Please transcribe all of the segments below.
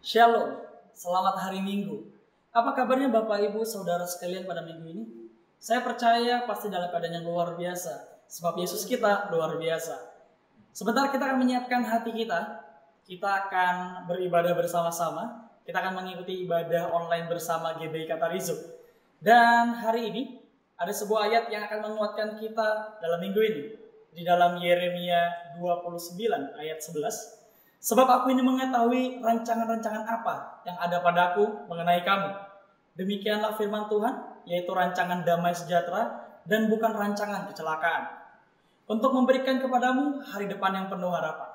Shalom, selamat hari Minggu. Apa kabarnya Bapak Ibu Saudara sekalian pada minggu ini? Saya percaya pasti dalam keadaan yang luar biasa, sebab Yesus kita luar biasa. Sebentar kita akan menyiapkan hati kita akan beribadah bersama-sama, kita akan mengikuti ibadah online bersama GBI Katarizo. Dan hari ini ada sebuah ayat yang akan menguatkan kita dalam minggu ini. Di dalam Yeremia 29 ayat 11. Sebab aku ini mengetahui rancangan-rancangan apa yang ada padaku mengenai kamu. Demikianlah firman Tuhan, yaitu rancangan damai sejahtera dan bukan rancangan kecelakaan. Untuk memberikan kepadamu hari depan yang penuh harapan.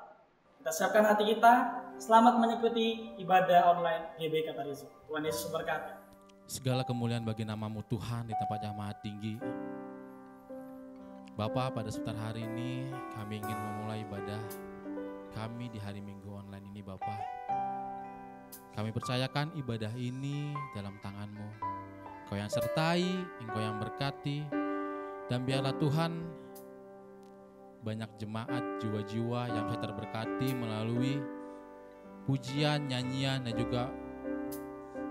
Kita siapkan hati kita, selamat mengikuti ibadah online GBI Katarizo. Tuhan Yesus berkati. Segala kemuliaan bagi nama-Mu Tuhan di tempat yang maha tinggi. Bapa, pada sebentar hari ini kami ingin memulai ibadah kami di hari Minggu online ini Bapa. Kami percayakan ibadah ini dalam tangan-Mu. Engkau yang sertai, Engkau yang berkati. Dan biarlah Tuhan banyak jemaat jiwa-jiwa yang bisa terberkati melalui pujian, nyanyian dan juga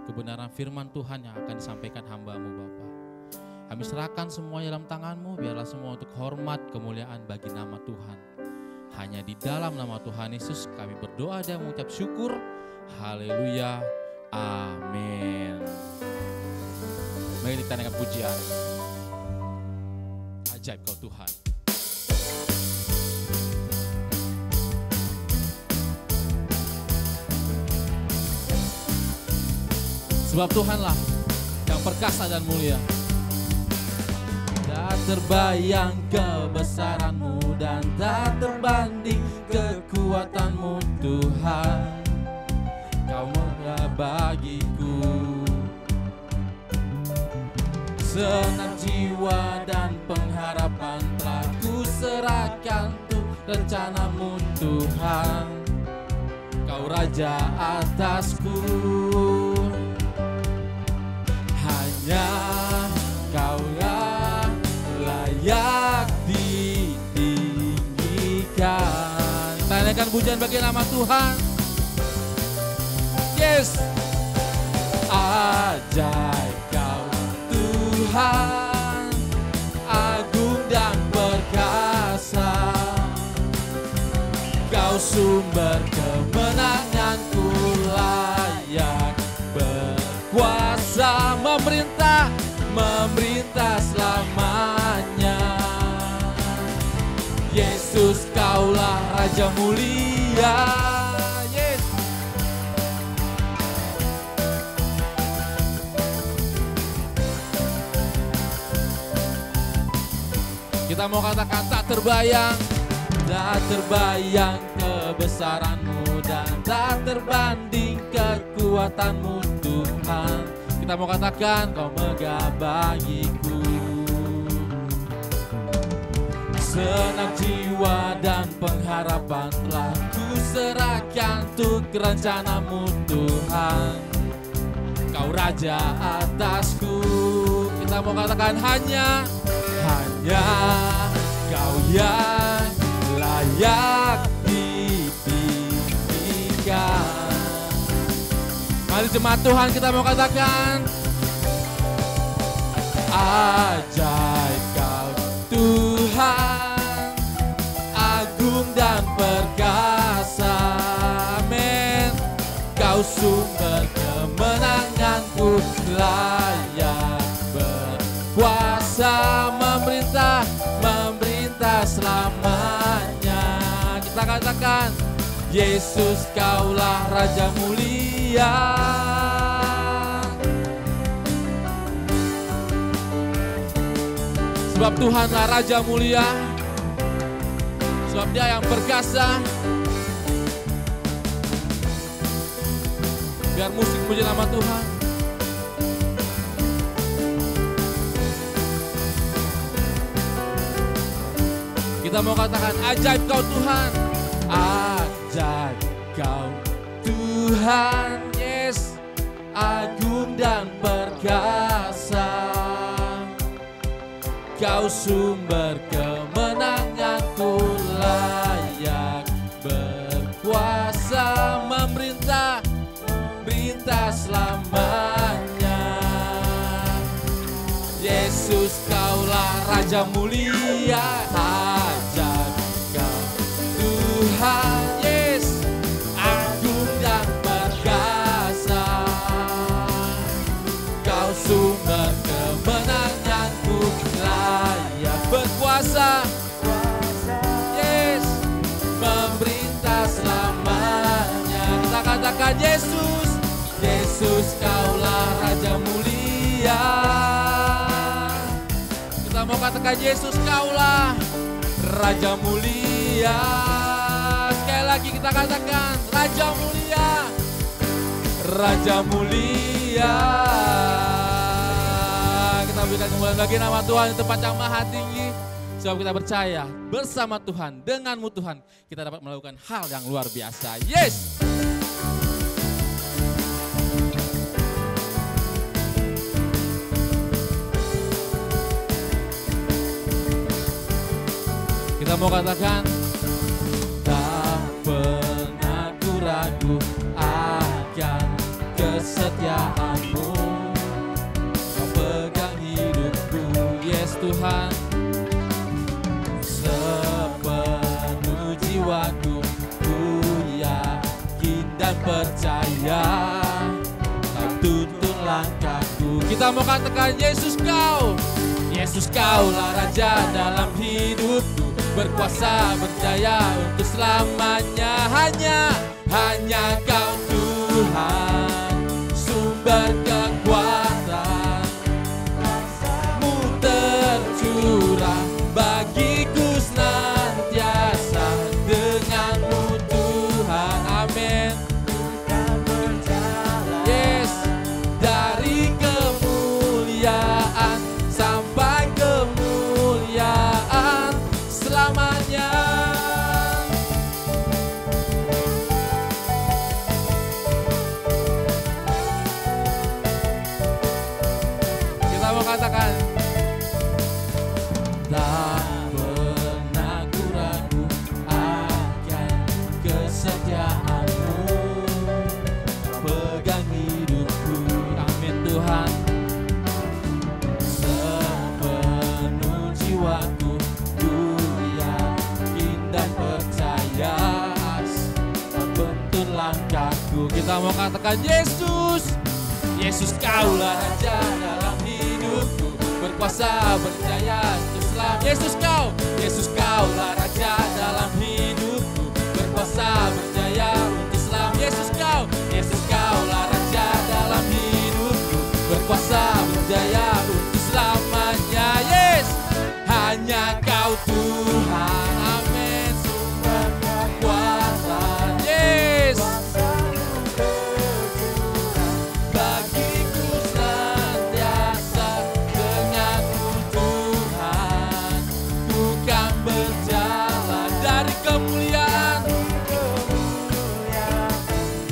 kebenaran firman Tuhan yang akan disampaikan hamba-Mu Bapa. Kami serahkan semua dalam tangan-Mu, biarlah semua untuk hormat kemuliaan bagi nama Tuhan. Hanya di dalam nama Tuhan Yesus kami berdoa dan mengucap syukur. Haleluya. Amin. Mari kita naikkan pujian. Ajaib Kau Tuhan. Sebab Tuhanlah yang perkasa dan mulia. Tak terbayang kebesaran-Mu dan tak terbanding kekuatan-Mu Tuhan. Kau murah bagiku. Senang jiwa dan pengharapan telah ku serahkan untuk rencana-Mu Tuhan. Kau Raja atasku. Hanya Kau yang layak ditinggikan. Kita naikkan pujian bagi nama Tuhan. Yes. Ajaib Kau Tuhan, agung dan perkasa. Kau sumber kemenanganku, layak berkuasa, memerintah selamanya. Yesus Kaulah Raja mulia. Yes. Kita mau katakan tak terbayang kebesaran-Mu dan tak terbanding kekuatan-Mu Tuhan. Kita mau katakan Kau megah bagiku. Senang jiwa dan pengharapan telah ku serahkan untuk rencana-Mu Tuhan. Kau Raja atasku. Kita mau katakan hanya Kau yang layak ditinggikan. Mari jemaat Tuhan kita mau katakan ajaib Kau Tuhan, agung dan perkasa. Amin. Kau sumber kemenanganku, layak berkuasa, memerintah selamanya. Kita katakan Yesus Kaulah Raja mulia. Sebab Tuhanlah Raja mulia. Sebab Dia yang perkasa. Biar musik puji nama Tuhan. Kita mau katakan ajaib Kau Tuhan. Ajaib Kau Tuhan, yes, agung dan perkasa. Kau sumber kemenanganku, layak berkuasa, memerintah memerintah selamanya. Yesus, Kaulah Raja mulia, hajat Kau Tuhan. Yes, agung dan perkasa, Kau sumber kemenanganku, layak berkuasa. Yes, memerintah selamanya. Kita katakan Yesus, Yesus, Kaulah Raja mulia. Kita mau katakan Yesus, Kaulah Raja mulia. Sekali lagi kita katakan Raja mulia, Raja mulia. Kita berikan kemuliaan bagi nama Tuhan di tempat yang maha tinggi. Sebab kita percaya bersama Tuhan, denganmu Tuhan, kita dapat melakukan hal yang luar biasa. Yes! Kita mau katakan, tak pernah ku ragu akan kesetiaan-Mu. Kau pegang hidupku, yes Tuhan. Sepenuh jiwaku, ku yakin dan percaya, Kau tuntun langkahku. Kita mau katakan Yesus, Kau, Yesus, Kaulah Raja dalam hidupku, berkuasa berjaya untuk selamanya. Hanya Kau Tuhan, sumber kekuatan, Mu tercurah bagiku senantiasa. Denganmu Tuhan, amin. Yes, dari kemuliaan sampai kemuliaan selamanya. Kita mau katakan, tak pernah ku ragu akan kesetiaan-Mu. Pegang hidupku, amin Tuhan. Sepenuh jiwaku, ku yakin dan percaya, Kau tuntun langkahku. Kita mau katakan Yesus, Yesus, Kaulah Raja dalam hidupku, berkuasa berjaya untuk selamanya. Yesus, Kaulah Raja dalam hidupku, berkuasa berjaya untuk selamanya. Yesus, Kaulah Raja dalam hidupku, berkuasa berjaya untuk selamanya. Yes, hanya Kau Tuhan, amin. Sumber kekuatan, yes, bagiku senantiasa. Denganmu Tuhan, ku kan berjalan dari kemuliaan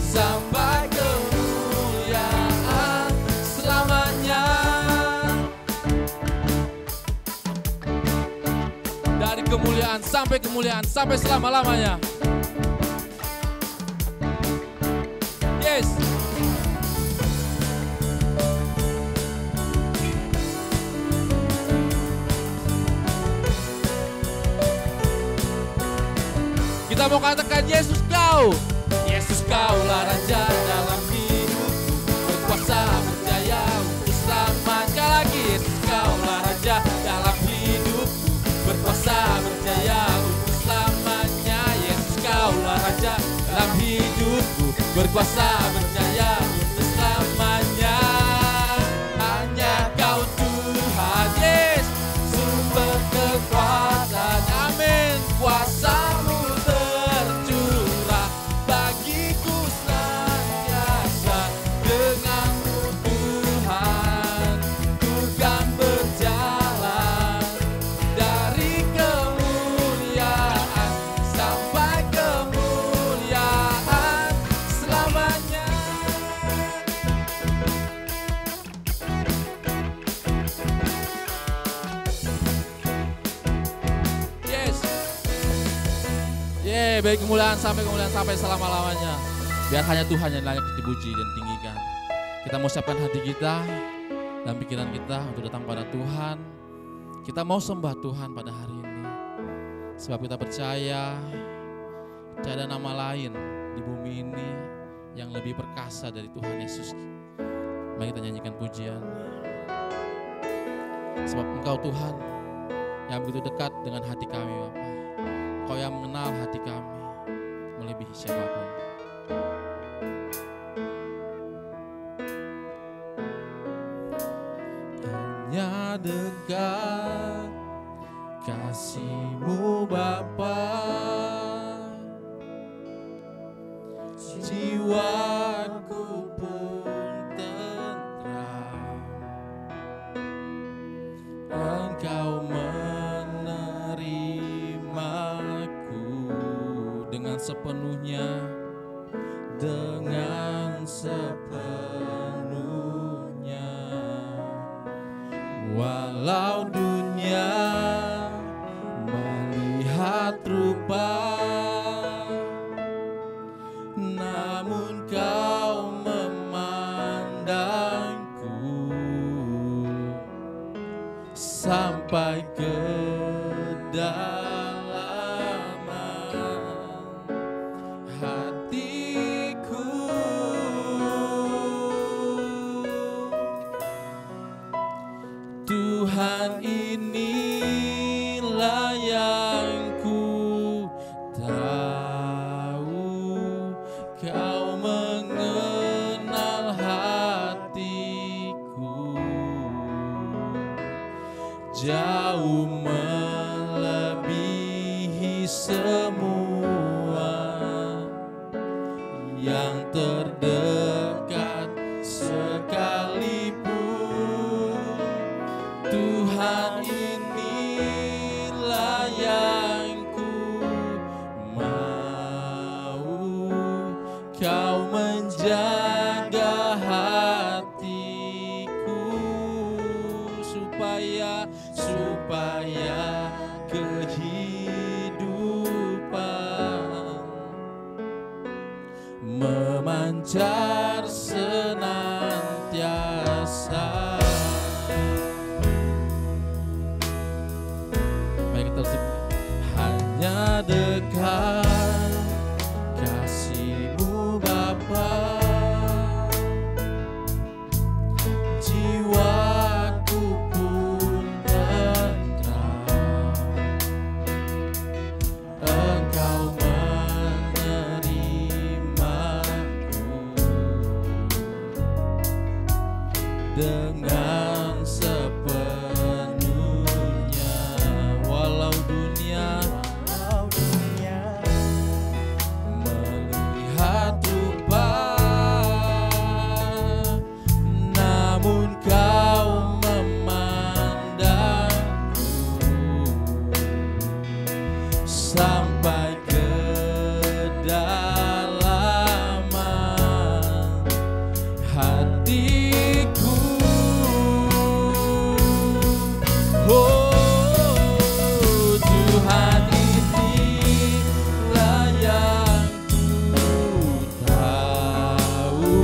sampai kemuliaan selamanya. Dari kemuliaan sampai selama-lamanya. Yes. Kita mau katakan Yesus, Kaulah Raja dalam hidupku, berkuasa berjaya untuk selamanya. Sekali lagi, Yesus, Kaulah Raja dalam hidupku, berkuasa berjaya untuk selamanya. Yesus, Kaulah Raja dalam hidupku, berkuasa berjaya untuk selamanya. Hanya Kau Tuhan, yes, sumber kekuatan, amin. Kuasa-Mu tercurah bagiku senantiasa. Denganmu Tuhan, ku kan berjalan dari kemuliaan sampai kemuliaan selamanya. Yes. Baik kemuliaan sampai selama-lamanya. Biar hanya Tuhan yang layak dipuji dan tinggikan. Kita mau siapkan hati kita dan pikiran kita untuk datang pada Tuhan. Kita mau sembah Tuhan pada hari ini. Sebab kita percaya tidak ada nama lain di bumi ini yang lebih perkasa dari Tuhan Yesus. Mari kita nyanyikan pujian. Sebab Engkau Tuhan yang begitu dekat dengan hati kami Bapa. Engkau yang mengenal hati kami melebihi siapapun. Hanya dekat kasih-Mu Bapa, jiwaku pun tentram. Engkau menerimaku dengan sepenuhnya, dengan sepenuhnya. Walau dunia melihat rupa, namun Kau memandangku sampai ke kedalaman hatiku. Tuhan, inilah yang ku tahu, Kau mengenal hatiku jauh melebihi semua yang terdekat sekalipun. Tuhan, inilah yang ku mau, Kau menjaga hatiku supaya kehidupan memancar senantiasa. Baik, kita hanya dekat kasih-Mu Bapa, jiwaku pun tentram. Engkau menerimaku dengan sepenuhnya. Walau dunia melihat rupa, namun Kau memandangku sampai kedalaman hatiku. Oh Tuhan, inilah yang ku tahu,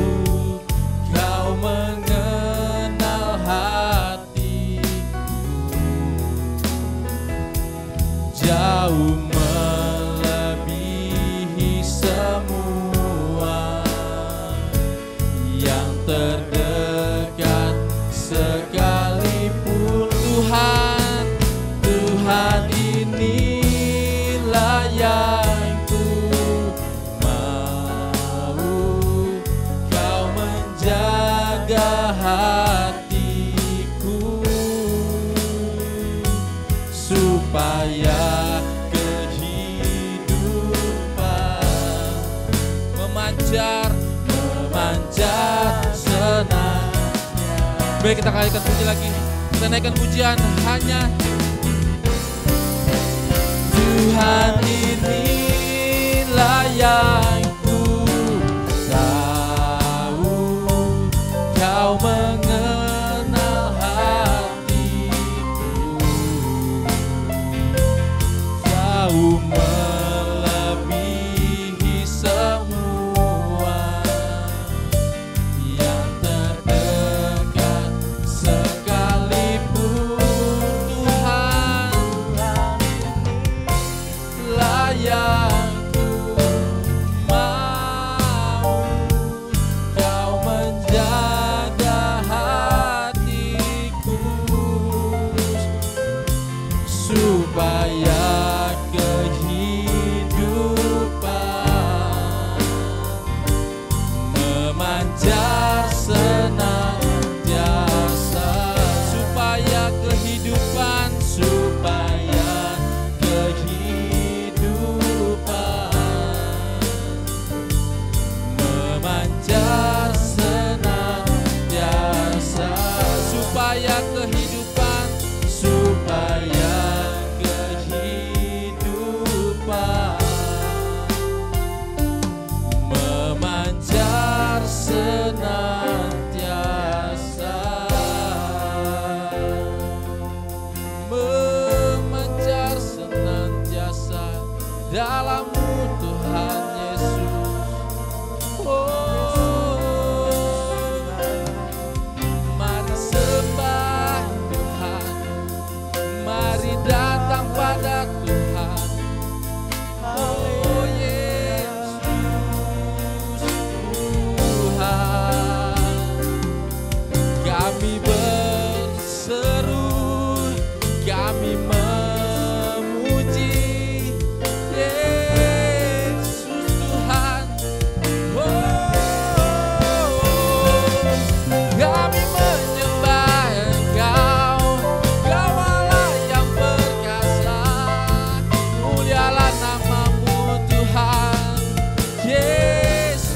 Kau mengenal hatiku jauh melebihi semua yang terdekat sekalipun. Tuhan, Tuhan, inilah yang ku mau, Kau menjaga hatiku supaya kehidupan memancar senangnya. Baik, kita naikkan puji lagi. Kita naikkan pujian hanya Tuhan, inilah yang ku tahu, Kau mengenal hatiku jauh melebihi semua yang terdekat memancar senantiasa, supaya kehidupan, memancar senantiasa, supaya kehidupan, memancar senantiasa, memancar senantiasa dalam-Mu Tuhan Yesus. Mari sembah Tuhan, mari datang pada Tuhan. Oh Yesus Tuhan, kami berseru, kami memuji Yesus Tuhan. Kami menyembah Engkau, Kau Allah yang perkasa, mulialah nama-Mu Tuhan Yesus.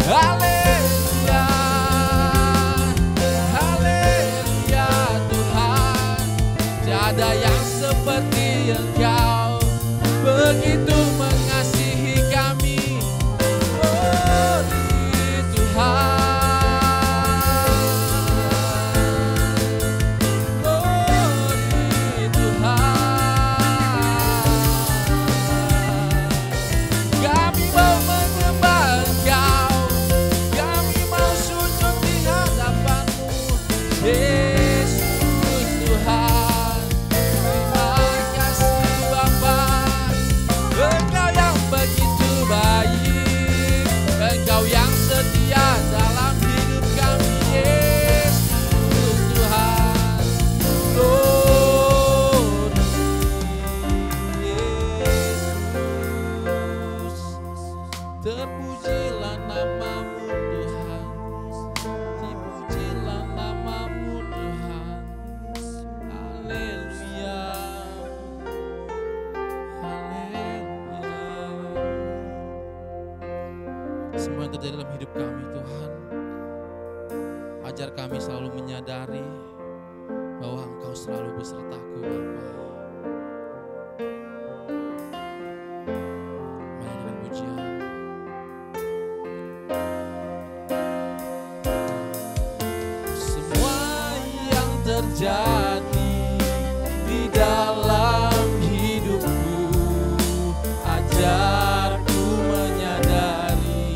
Haleluya, haleluya Tuhan, tiada yang seperti Engkau, begitu mengasihi kami. Oh Tuhan, oh Tuhan, kami mau menyembah Engkau, kami mau sujud di hadapan-Mu Yesus Tuhan. Terima kasih Bapa, Engkau yang begitu baik, Engkau yang setia dalam hidup kami Yesus Tuhan. Lord Yesus, terpujilah nama-Mu Tuhan, dipujilah nama-Mu Tuhan. Haleluya, haleluya. Semua yang terjadi dalam hidup kami Tuhan, ajar kami selalu menyadari bahwa Engkau selalu besertaku Bapa. Mari dengan pujian. Semua yang terjadi di dalam hidupku, ajarku menyadari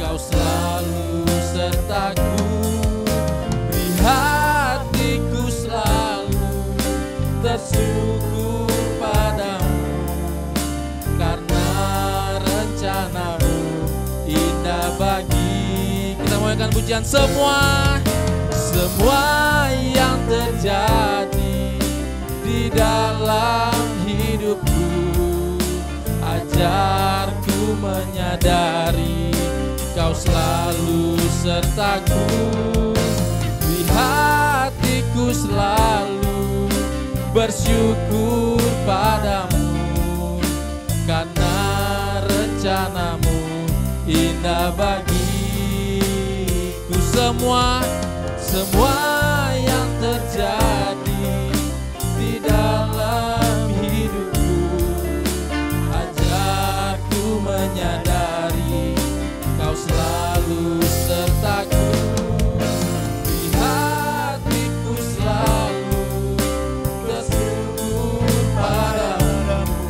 Kau selalu sertaku. Beri hatiku selalu tersyukur padamu, karena rencana-Mu indah bagi. Kita muliakan pujian semua yang terjadi di dalam hidupku, ajarku menyadari Kau selalu sertaku. Di hatiku selalu bersyukur padamu, karena rencana-Mu indah bagiku. Semua yang terjadi di dalam hidupku, ajarku menyadari Kau selalu sertaku. Di hatiku selalu bersyukur padamu,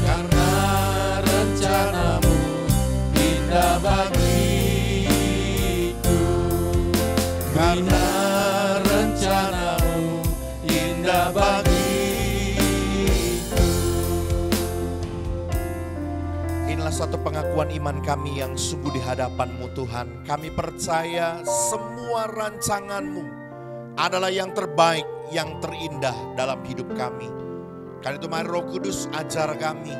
karena rencana-Mu indah bagiku. Karena rencana-Mu indah bagiku. Inilah suatu pengakuan iman kami yang sungguh di hadapan-Mu Tuhan. Kami percaya semua rancangan-Mu adalah yang terbaik, yang terindah dalam hidup kami. Karena itu mari Roh Kudus ajar kami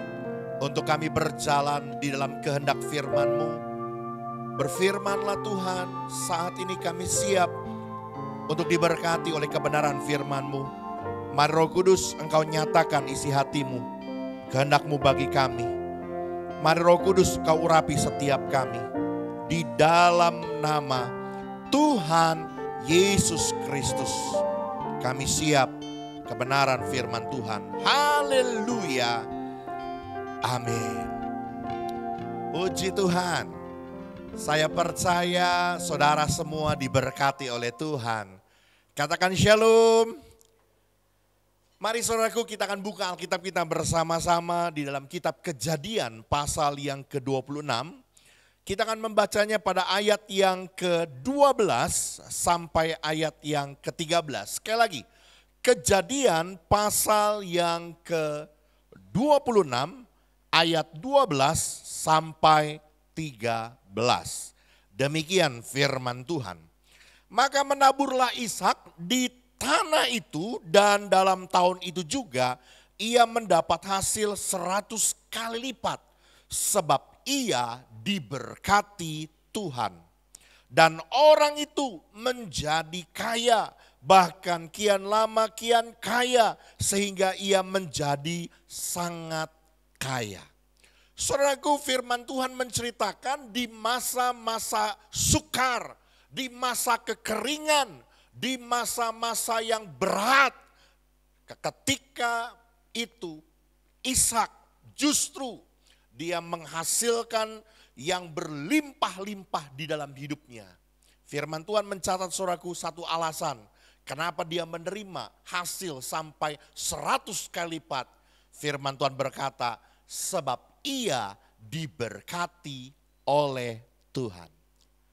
untuk kami berjalan di dalam kehendak firman-Mu. Berfirmanlah Tuhan, saat ini kami siap untuk diberkati oleh kebenaran firman-Mu. Mari Roh Kudus, Engkau nyatakan isi hatimu, kehendak-Mu bagi kami. Mari Roh Kudus, Kau urapi setiap kami. Di dalam nama Tuhan Yesus Kristus, kami siap kebenaran firman Tuhan. Haleluya. Amin. Puji Tuhan. Saya percaya saudara semua diberkati oleh Tuhan. Katakan shalom. Mari saudaraku, kita akan buka Alkitab kita bersama-sama di dalam kitab Kejadian pasal yang ke-26. Kita akan membacanya pada ayat yang ke-12 sampai ayat yang ke-13. Sekali lagi, Kejadian pasal yang ke-26 ayat 12 sampai 13. Demikian firman Tuhan. Maka menaburlah Ishak di tanah itu, dan dalam tahun itu juga ia mendapat hasil 100 kali lipat, sebab ia diberkati Tuhan. Dan orang itu menjadi kaya, bahkan kian lama kian kaya, sehingga ia menjadi sangat kaya. Saudaraku, firman Tuhan menceritakan di masa-masa sukar, di masa kekeringan, di masa-masa yang berat. Ketika itu Ishak justru dia menghasilkan yang berlimpah-limpah di dalam hidupnya. Firman Tuhan mencatat saudaraku satu alasan kenapa dia menerima hasil sampai 100 kali lipat. Firman Tuhan berkata, sebab ia diberkati oleh Tuhan.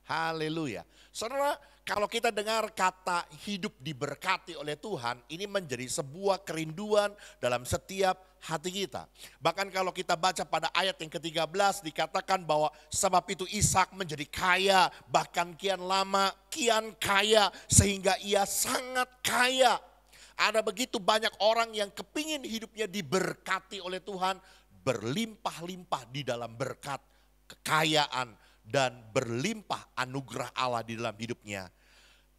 Haleluya. Saudara, kalau kita dengar kata hidup diberkati oleh Tuhan, ini menjadi sebuah kerinduan dalam setiap hati kita. Bahkan kalau kita baca pada ayat yang ke-13 dikatakan bahwa sebab itu Ishak menjadi kaya, bahkan kian lama kian kaya, sehingga ia sangat kaya. Ada begitu banyak orang yang kepingin hidupnya diberkati oleh Tuhan, berlimpah-limpah di dalam berkat, kekayaan, dan berlimpah anugerah Allah di dalam hidupnya.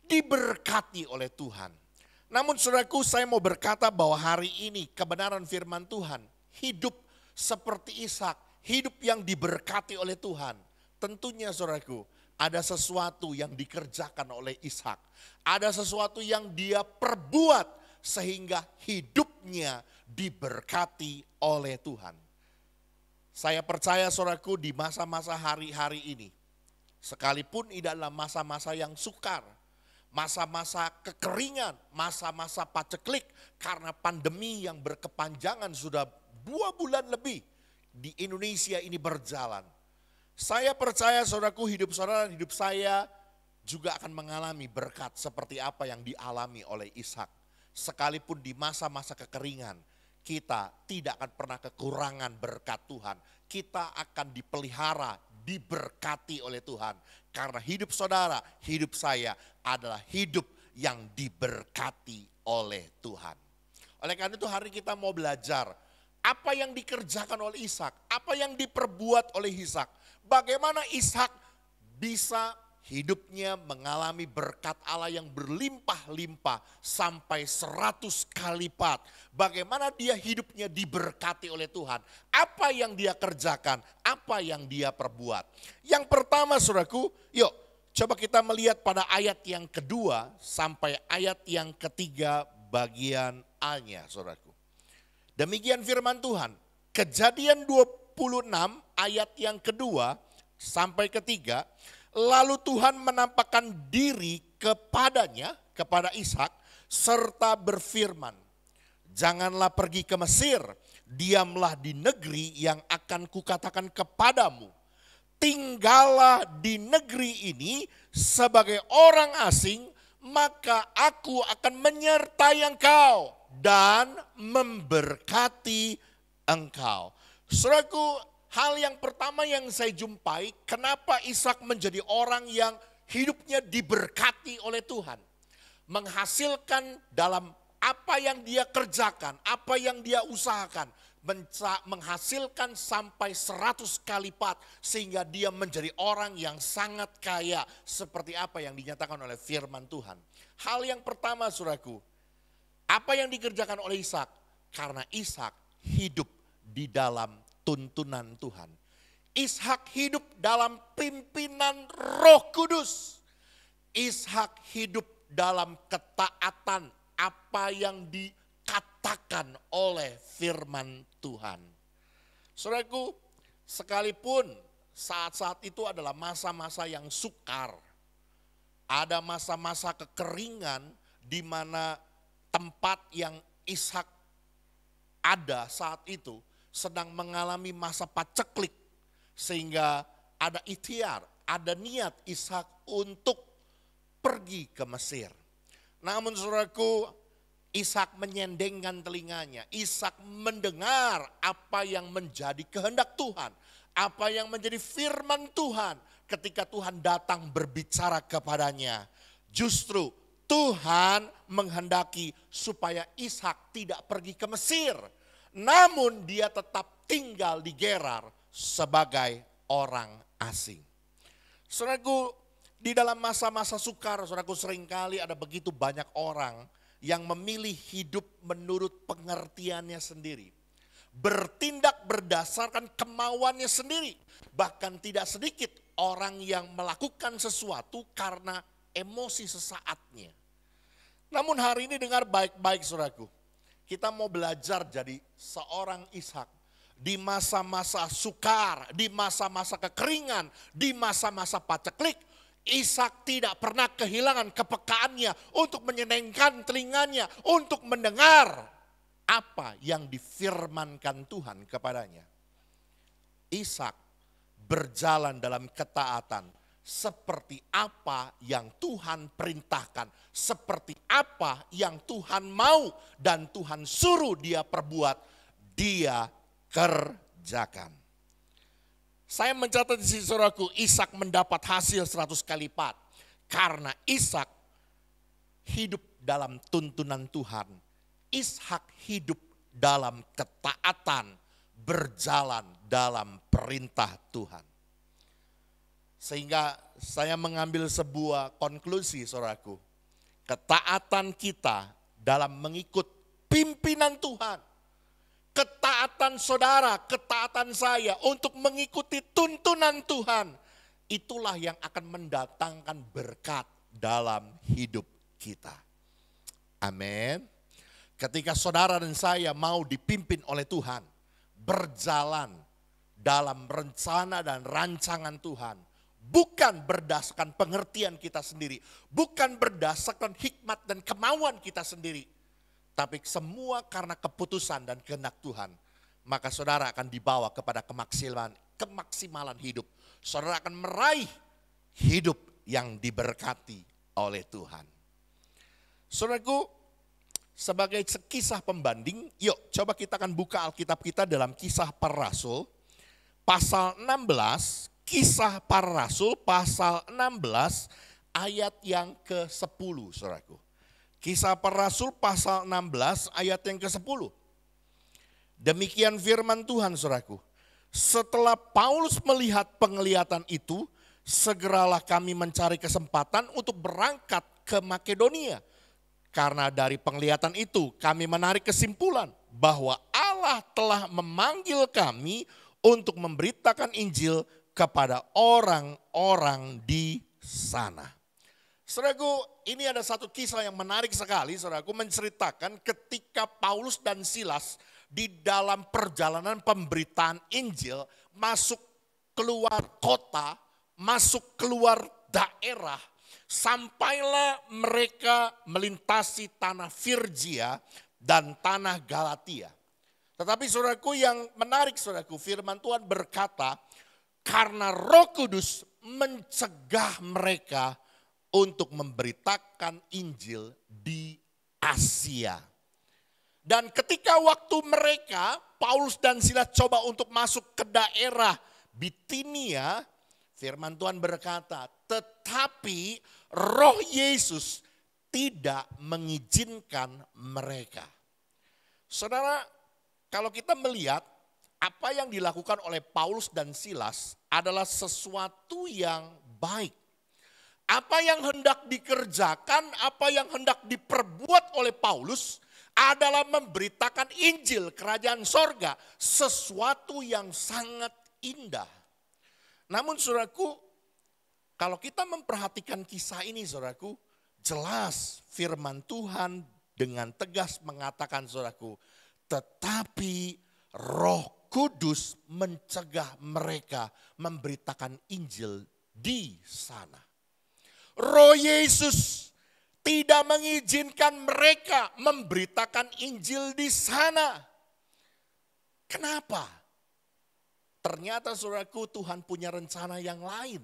Diberkati oleh Tuhan. Namun saudaraku, saya mau berkata bahwa hari ini kebenaran firman Tuhan, hidup seperti Ishak, hidup yang diberkati oleh Tuhan. Tentunya saudaraku, ada sesuatu yang dikerjakan oleh Ishak. Ada sesuatu yang dia perbuat sehingga hidupnya diberkati oleh Tuhan. Saya percaya saudaraku, di masa-masa hari-hari ini, sekalipun ini adalah masa-masa yang sukar, masa-masa kekeringan, masa-masa paceklik karena pandemi yang berkepanjangan sudah 2 bulan lebih di Indonesia ini berjalan. Saya percaya saudaraku, hidup saudara, hidup saya juga akan mengalami berkat seperti apa yang dialami oleh Ishak. Sekalipun di masa-masa kekeringan, kita tidak akan pernah kekurangan berkat Tuhan. Kita akan dipelihara, diberkati oleh Tuhan. Karena hidup saudara, hidup saya adalah hidup yang diberkati oleh Tuhan. Oleh karena itu hari kita mau belajar apa yang dikerjakan oleh Ishak, apa yang diperbuat oleh Ishak. Bagaimana Ishak bisa hidupnya mengalami berkat Allah yang berlimpah-limpah sampai 100 kali lipat. Bagaimana dia hidupnya diberkati oleh Tuhan. Apa yang dia kerjakan, apa yang dia perbuat. Yang pertama saudaraku, yuk coba kita melihat pada ayat yang kedua sampai ayat yang ketiga bagian A-nya saudaraku. Demikian firman Tuhan. Kejadian 26 ayat yang kedua sampai ketiga. Lalu Tuhan menampakkan diri kepadanya, kepada Ishak, serta berfirman, janganlah pergi ke Mesir, diamlah di negeri yang akan kukatakan kepadamu. Tinggallah di negeri ini sebagai orang asing, maka aku akan menyertai engkau dan memberkati engkau. Saudaraku, hal yang pertama yang saya jumpai, kenapa Ishak menjadi orang yang hidupnya diberkati oleh Tuhan. Menghasilkan dalam apa yang dia kerjakan, apa yang dia usahakan. menghasilkan sampai 100 kali lipat sehingga dia menjadi orang yang sangat kaya seperti apa yang dinyatakan oleh firman Tuhan. Hal yang pertama saudaraku, apa yang dikerjakan oleh Ishak? Karena Ishak hidup di dalam tuntunan Tuhan. Ishak hidup dalam pimpinan Roh Kudus. Ishak hidup dalam ketaatan apa yang dikatakan oleh firman Tuhan. Saudaraku, sekalipun saat-saat itu adalah masa-masa yang sukar, ada masa-masa kekeringan di mana tempat yang Ishak ada saat itu sedang mengalami masa paceklik, sehingga ada ikhtiar, ada niat Ishak untuk pergi ke Mesir. Namun saudaraku, Ishak menyendengkan telinganya. Ishak mendengar apa yang menjadi kehendak Tuhan, apa yang menjadi firman Tuhan ketika Tuhan datang berbicara kepadanya. Justru Tuhan menghendaki supaya Ishak tidak pergi ke Mesir, namun dia tetap tinggal di Gerar sebagai orang asing. Saudaraku, di dalam masa-masa sukar, saudaraku, seringkali ada begitu banyak orang yang memilih hidup menurut pengertiannya sendiri. Bertindak berdasarkan kemauannya sendiri. Bahkan tidak sedikit orang yang melakukan sesuatu karena emosi sesaatnya. Namun hari ini dengar baik-baik saudaraku. Kita mau belajar jadi seorang Ishak. Di masa-masa sukar, di masa-masa kekeringan, di masa-masa paceklik, Ishak tidak pernah kehilangan kepekaannya untuk menyenengkan telinganya, untuk mendengar apa yang difirmankan Tuhan kepadanya. Ishak berjalan dalam ketaatan seperti apa yang Tuhan perintahkan, seperti apa yang Tuhan mau dan Tuhan suruh dia perbuat, dia kerjakan. Saya mencatat di sini saudaraku, Ishak mendapat hasil 100 kali lipat. Karena Ishak hidup dalam tuntunan Tuhan. Ishak hidup dalam ketaatan, berjalan dalam perintah Tuhan. Sehingga saya mengambil sebuah konklusi saudaraku. Ketaatan kita dalam mengikut pimpinan Tuhan. Ketaatan saudara, ketaatan saya untuk mengikuti tuntunan Tuhan. Itulah yang akan mendatangkan berkat dalam hidup kita. Amin. Ketika saudara dan saya mau dipimpin oleh Tuhan, berjalan dalam rencana dan rancangan Tuhan. Bukan berdasarkan pengertian kita sendiri. Bukan berdasarkan hikmat dan kemauan kita sendiri. Tapi semua karena keputusan dan kehendak Tuhan. Maka saudara akan dibawa kepada kemaksimalan hidup. Saudara akan meraih hidup yang diberkati oleh Tuhan. Saudaraku, sebagai kisah pembanding, yuk coba kita akan buka Alkitab kita dalam Kisah Para Rasul. Pasal 16, Kisah Para Rasul pasal 16 ayat yang ke-10 saudaraku. Kisah Para Rasul pasal 16 ayat yang ke-10. Demikian firman Tuhan saudaraku. Setelah Paulus melihat penglihatan itu, segeralah kami mencari kesempatan untuk berangkat ke Makedonia. Karena dari penglihatan itu kami menarik kesimpulan bahwa Allah telah memanggil kami untuk memberitakan Injil kepada orang-orang di sana. Saudaraku, ini ada satu kisah yang menarik sekali, saudaraku, menceritakan ketika Paulus dan Silas di dalam perjalanan pemberitaan Injil masuk keluar kota, masuk keluar daerah, sampailah mereka melintasi tanah Firgia dan tanah Galatia. Tetapi saudaraku yang menarik saudaraku, firman Tuhan berkata, karena Roh Kudus mencegah mereka untuk memberitakan Injil di Asia. Dan ketika waktu mereka, Paulus dan Silas coba untuk masuk ke daerah Bitinia, firman Tuhan berkata, tetapi Roh Yesus tidak mengizinkan mereka. Saudara, kalau kita melihat apa yang dilakukan oleh Paulus dan Silas adalah sesuatu yang baik. Apa yang hendak dikerjakan, apa yang hendak diperbuat oleh Paulus adalah memberitakan Injil kerajaan sorga, sesuatu yang sangat indah. Namun saudaraku, kalau kita memperhatikan kisah ini saudaraku, jelas firman Tuhan dengan tegas mengatakan saudaraku, tetapi Roh Kudus mencegah mereka memberitakan Injil di sana. Roh Yesus tidak mengizinkan mereka memberitakan Injil di sana. Kenapa? Ternyata saudaraku, Tuhan punya rencana yang lain.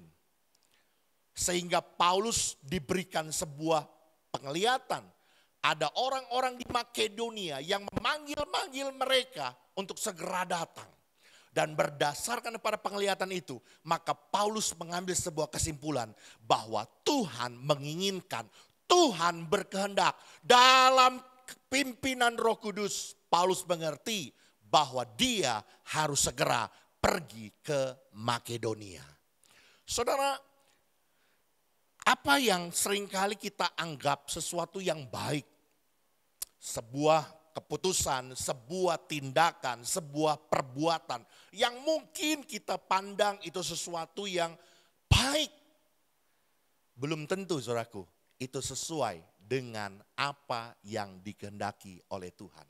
Sehingga Paulus diberikan sebuah penglihatan. Ada orang-orang di Makedonia yang memanggil-manggil mereka untuk segera datang. Dan berdasarkan pada penglihatan itu, maka Paulus mengambil sebuah kesimpulan bahwa Tuhan menginginkan, Tuhan berkehendak dalam pimpinan Roh Kudus. Paulus mengerti bahwa dia harus segera pergi ke Makedonia. Saudara, apa yang seringkali kita anggap sesuatu yang baik, sebuah keputusan, sebuah tindakan, sebuah perbuatan yang mungkin kita pandang itu sesuatu yang baik. Belum tentu saudaraku itu sesuai dengan apa yang dikehendaki oleh Tuhan.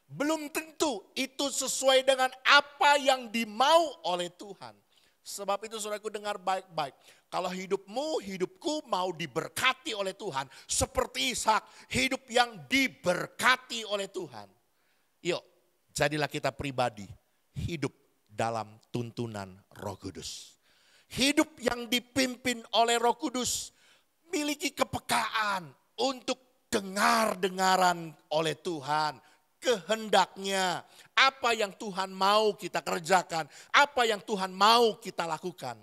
Belum tentu itu sesuai dengan apa yang dimau oleh Tuhan. Sebab itu saudaraku dengar baik-baik. Kalau hidupmu, hidupku mau diberkati oleh Tuhan. Seperti Ishak, hidup yang diberkati oleh Tuhan. Yuk, jadilah kita pribadi. Hidup dalam tuntunan Roh Kudus. Hidup yang dipimpin oleh Roh Kudus. Miliki kepekaan untuk dengar-dengaran oleh Tuhan. Kehendaknya, apa yang Tuhan mau kita kerjakan, apa yang Tuhan mau kita lakukan.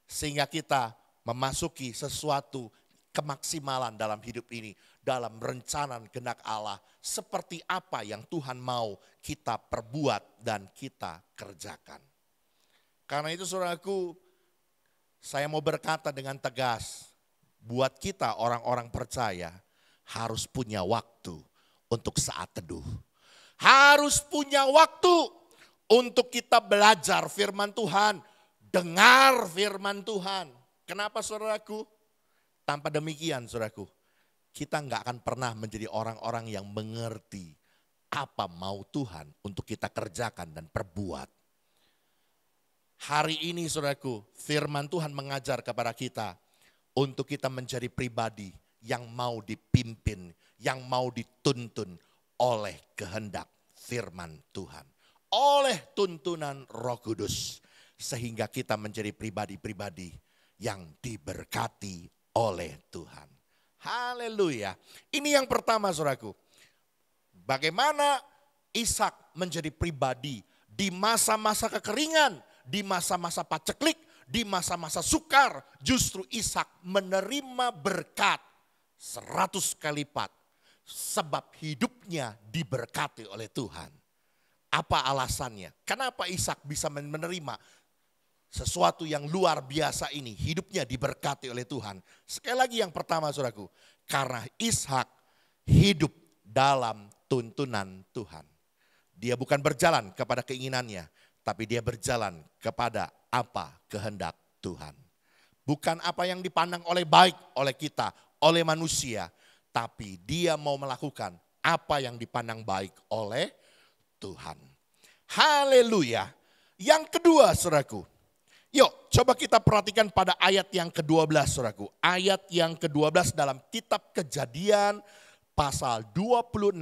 Sehingga kita memasuki sesuatu kemaksimalan dalam hidup ini, dalam rencana kehendak Allah, seperti apa yang Tuhan mau kita perbuat dan kita kerjakan. Karena itu saudaraku, saya mau berkata dengan tegas, buat kita orang-orang percaya harus punya waktu untuk saat teduh. Harus punya waktu untuk kita belajar firman Tuhan. Dengar firman Tuhan. Kenapa saudaraku? Tanpa demikian saudaraku, kita nggak akan pernah menjadi orang-orang yang mengerti apa mau Tuhan untuk kita kerjakan dan perbuat. Hari ini saudaraku, firman Tuhan mengajar kepada kita untuk kita menjadi pribadi yang mau dipimpin, yang mau dituntun oleh kehendak firman Tuhan. Oleh tuntunan Roh Kudus. Sehingga kita menjadi pribadi-pribadi yang diberkati oleh Tuhan. Haleluya. Ini yang pertama saudaraku. Bagaimana Ishak menjadi pribadi di masa-masa kekeringan, di masa-masa paceklik, di masa-masa sukar. Justru Ishak menerima berkat 100 kali lipat. Sebab hidupnya diberkati oleh Tuhan. Apa alasannya? Kenapa Ishak bisa menerima sesuatu yang luar biasa ini? Hidupnya diberkati oleh Tuhan. Sekali lagi yang pertama saudaraku. Karena Ishak hidup dalam tuntunan Tuhan. Dia bukan berjalan kepada keinginannya. Tapi dia berjalan kepada apa kehendak Tuhan. Bukan apa yang dipandang oleh baik oleh kita, oleh manusia. Tapi dia mau melakukan apa yang dipandang baik oleh Tuhan. Haleluya. Yang kedua saudaraku. Yuk coba kita perhatikan pada ayat yang ke-12 saudaraku. Ayat yang ke-12 dalam kitab Kejadian pasal 26.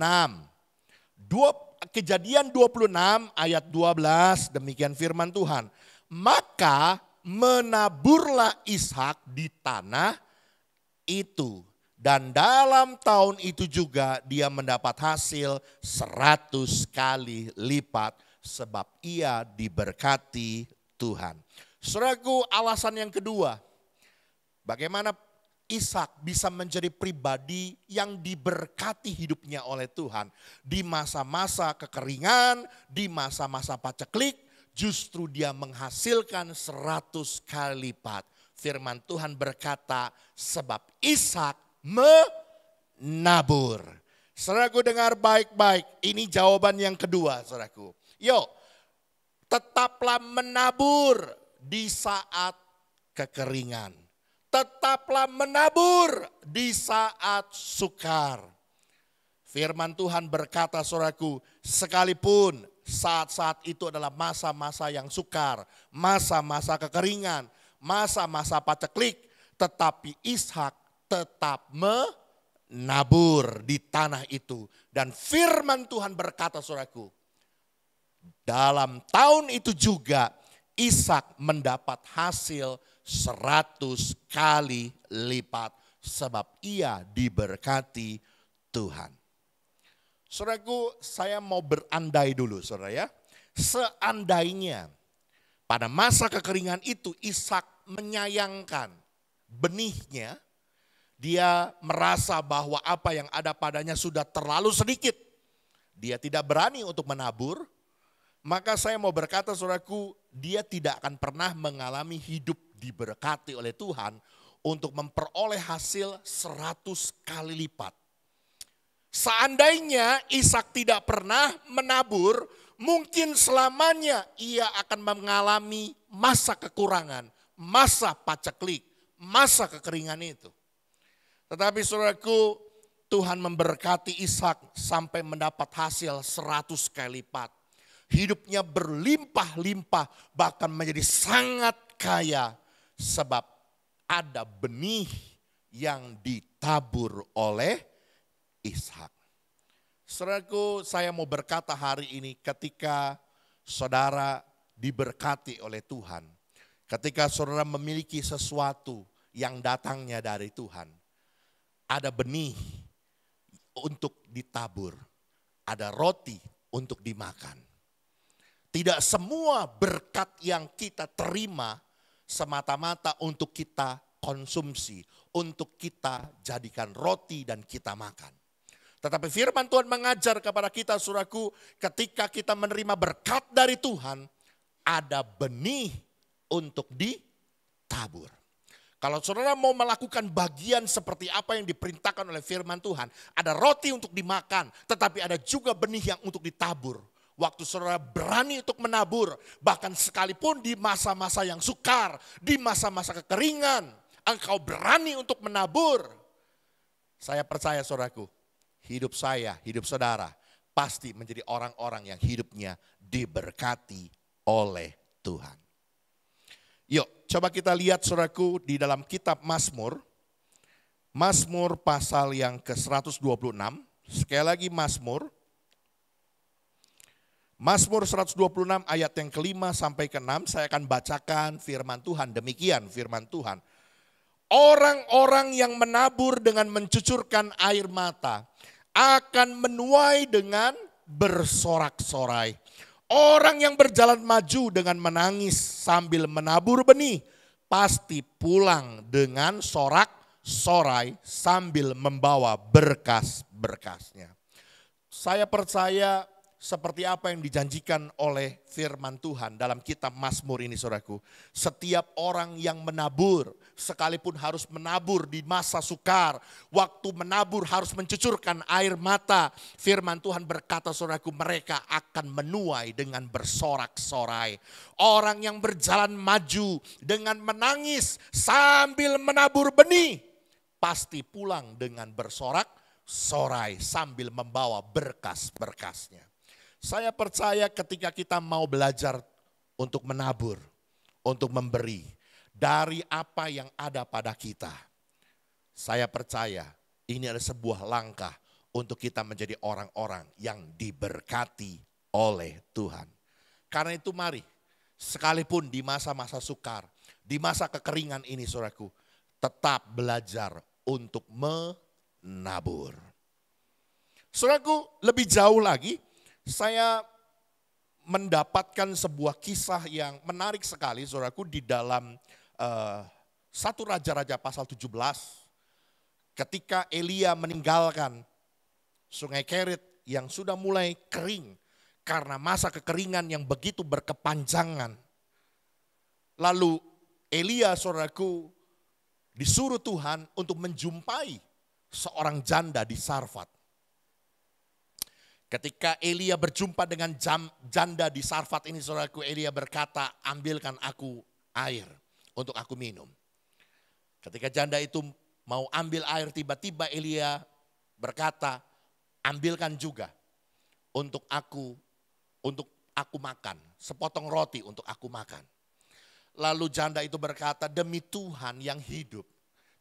Kejadian 26 ayat 12 demikian firman Tuhan. Maka menaburlah Ishak di tanah itu. Dan dalam tahun itu juga dia mendapat hasil 100 kali lipat sebab ia diberkati Tuhan. Saudaraku, alasan yang kedua, bagaimana Ishak bisa menjadi pribadi yang diberkati hidupnya oleh Tuhan. Di masa-masa kekeringan, di masa-masa paceklik, justru dia menghasilkan 100 kali lipat. Firman Tuhan berkata, sebab Ishak menabur. Saudaraku dengar baik-baik, ini jawaban yang kedua saudaraku. Yuk, tetaplah menabur di saat kekeringan. Tetaplah menabur di saat sukar. Firman Tuhan berkata saudaraku, sekalipun saat-saat itu adalah masa-masa yang sukar, masa-masa kekeringan, masa-masa paceklik, tetapi Ishak tetap menabur di tanah itu. Dan firman Tuhan berkata saudaraku, dalam tahun itu juga Ishak mendapat hasil 100 kali lipat sebab ia diberkati Tuhan. Saudaraku, saya mau berandai dulu saudara ya. Seandainya pada masa kekeringan itu Ishak menyayangkan benihnya, dia merasa bahwa apa yang ada padanya sudah terlalu sedikit. Dia tidak berani untuk menabur. Maka saya mau berkata saudaraku, dia tidak akan pernah mengalami hidup diberkati oleh Tuhan untuk memperoleh hasil 100 kali lipat. Seandainya Ishak tidak pernah menabur, mungkin selamanya ia akan mengalami masa kekurangan, masa paceklik, masa kekeringan itu. Tetapi saudaraku, Tuhan memberkati Ishak sampai mendapat hasil 100 kali lipat. Hidupnya berlimpah-limpah, bahkan menjadi sangat kaya sebab ada benih yang ditabur oleh Ishak. Saudaraku, saya mau berkata hari ini ketika saudara diberkati oleh Tuhan, ketika saudara memiliki sesuatu yang datangnya dari Tuhan, ada benih untuk ditabur, ada roti untuk dimakan. Tidak semua berkat yang kita terima semata-mata untuk kita konsumsi, untuk kita jadikan roti dan kita makan. Tetapi firman Tuhan mengajar kepada kita saudaraku, ketika kita menerima berkat dari Tuhan, ada benih untuk ditabur. Kalau saudara mau melakukan bagian seperti apa yang diperintahkan oleh firman Tuhan, ada roti untuk dimakan, tetapi ada juga benih yang untuk ditabur. Waktu saudara berani untuk menabur, bahkan sekalipun di masa-masa yang sukar, di masa-masa kekeringan, engkau berani untuk menabur. Saya percaya saudaraku, hidup saya, hidup saudara, pasti menjadi orang-orang yang hidupnya diberkati oleh Tuhan. Yuk, coba kita lihat saudaraku di dalam kitab Mazmur. Mazmur pasal yang ke-126. Sekali lagi Mazmur 126 ayat yang ke-5 sampai ke-6 saya akan bacakan firman Tuhan. Demikian firman Tuhan. Orang-orang yang menabur dengan mencucurkan air mata akan menuai dengan bersorak-sorai. Orang yang berjalan maju dengan menangis sambil menabur benih pasti pulang dengan sorak-sorai sambil membawa berkas-berkasnya. Saya percaya seperti apa yang dijanjikan oleh firman Tuhan dalam kitab Mazmur ini saudaraku. Setiap orang yang menabur, sekalipun harus menabur di masa sukar, waktu menabur harus mencucurkan air mata. Firman Tuhan berkata saudaraku, mereka akan menuai dengan bersorak-sorai. Orang yang berjalan maju dengan menangis sambil menabur benih, pasti pulang dengan bersorak-sorai sambil membawa berkas-berkasnya. Saya percaya ketika kita mau belajar untuk menabur, untuk memberi dari apa yang ada pada kita. Saya percaya ini adalah sebuah langkah untuk kita menjadi orang-orang yang diberkati oleh Tuhan. Karena itu mari, sekalipun di masa-masa sukar, di masa kekeringan ini saudaraku, tetap belajar untuk menabur. Saudaraku, lebih jauh lagi, saya mendapatkan sebuah kisah yang menarik sekali saudaraku di dalam 1 Raja-Raja pasal 17 ketika Elia meninggalkan Sungai Kerit yang sudah mulai kering karena masa kekeringan yang begitu berkepanjangan. Lalu Elia, saudaraku, disuruh Tuhan untuk menjumpai seorang janda di Sarfat. Ketika Elia berjumpa dengan janda di Sarfat ini, saudaraku, Elia berkata, ambilkan aku air untuk aku minum. Ketika janda itu mau ambil air, tiba-tiba Elia berkata, ambilkan juga untuk aku makan, sepotong roti untuk aku makan. Lalu janda itu berkata, demi Tuhan yang hidup,